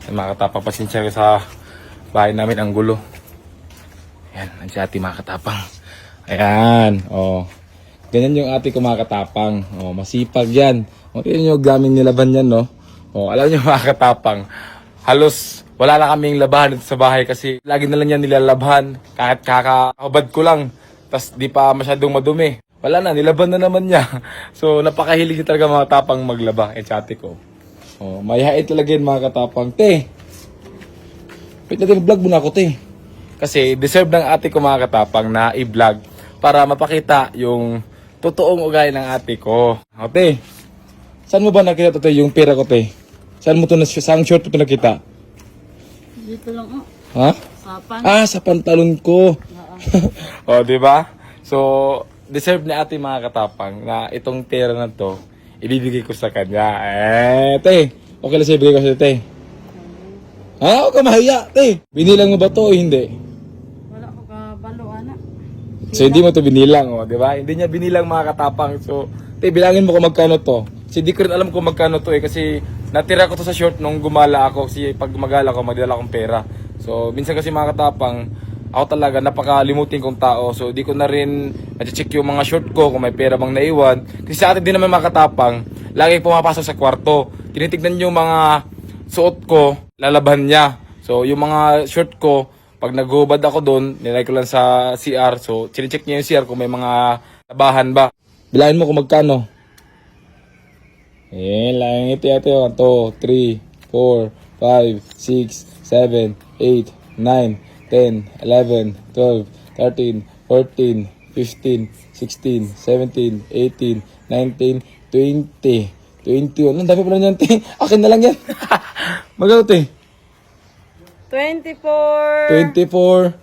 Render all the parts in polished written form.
Mga katapang, pasensya ka sa bahay namin, ang gulo. Ayan, nandiyan ate mga katapang. Ayan, oh. Ganyan yung ate ko mga katapang. Oh, masipag yan. O, tignan nyo, gaming nilaban yan, no? Oh, alam nyo mga katapang, halos wala na kaming labahan dito sa bahay kasi lagi na lang yan nilalabhan. Kahit kakahubad ko lang, tas di pa masyadong madumi. Wala na, nilaban na naman niya. So, napakahilig niya talaga mga katapang maglaba. Eh, ate ko. Oh, mayahit talaga yun mga katapang. Te, wait natin, vlog muna ako, te. Kasi deserve ng ate ko mga katapang na i-vlog para mapakita yung totoong ugali ng ate ko. Ate, saan mo ba nakita to, te, yung pera ko, te? Saan mo to, saan short mo nakita? Dito lang oh. Ha? Sapan. Ah, sa pantalon ko. O, di ba? So, deserve ni ate mga katapang na itong pera na to, ibibigay ko sa kanya. Te, okay lang siya ibigay ko sa te. Ha? Huwag ka mahiya, te. Binilang mo ba to o hindi? Wala ko kabalo, anak. So, hindi mo to binilang, o, di ba? Hindi niya binilang mga katapang. So, te, bilangin mo kung magkano to. Kasi di ko rin alam kung magkano to kasi natira ko to sa short nung gumala ako. Kasi pag gumagala ko, magdala akong pera. So, minsan kasi mga katapang, ako talaga napakalimutin kong tao. So, di ko na rin na-check yung mga short ko kung may pera bang naiwan. Kasi sa atin din naman mga katapang, lagi pumapasok sa kwarto. Tinitignan yung mga suot ko, lalaban niya. So, yung mga short ko, pag naghubad ako doon, nilagay ko lang sa CR. So, chinecheck niya yung CR kung may mga labahan ba. Bilangin mo kung magkano. Lang ito ate. 1, 2, 3, 4, 5, 6, 7, 8, 9, 10, 11, 12, 13, 14, 15, 16, 17, 18, 19, 20, 21. Ang dami pala niyan, te. Akin na lang yan. Magkano, te? 24. 24.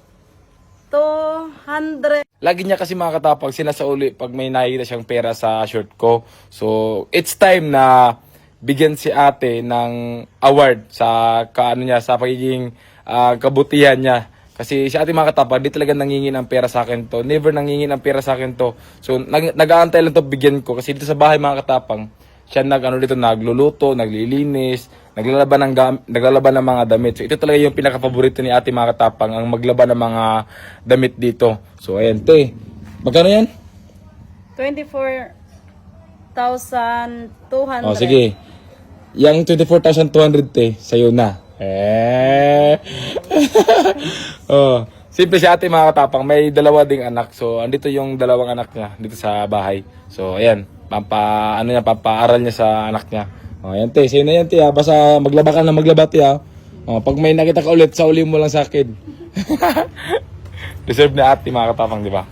200. Lagi niya kasi mga katapang sinasauli pag may nakikita siyang pera sa short ko. So, it's time na bigyan si ate ng award sa kaano niya, sa pagiging kabutihan niya. Kasi si ate mga katapang, di talaga nangingi ng pera sa akin to. Never nangingi ng pera sa akin to. So, nag-aantay lang to bigyan ko. Kasi dito sa bahay mga katapang, siya nagluluto, naglilinis, naglalaban ng mga damit. So ito talaga yung pinaka-paborito ni ate mga katapang, ang maglaban ng mga damit dito. So ayan, te. Magkano yan? 24,200. O sige. Yang 24,200 te, sa'yo na. Oh, simple si ate mga katapang, may dalawa ding anak. So andito yung dalawang anak niya dito sa bahay. So ayan, papaaral niya sa anak niya. O, yan, te. Sa'yo na yan, te, ha. Basta maglaba ka na maglaba, te, ha. O, pag may nakita ka ulit, sauli mo lang sa akin. Deserve na ate, mga katapang, di ba?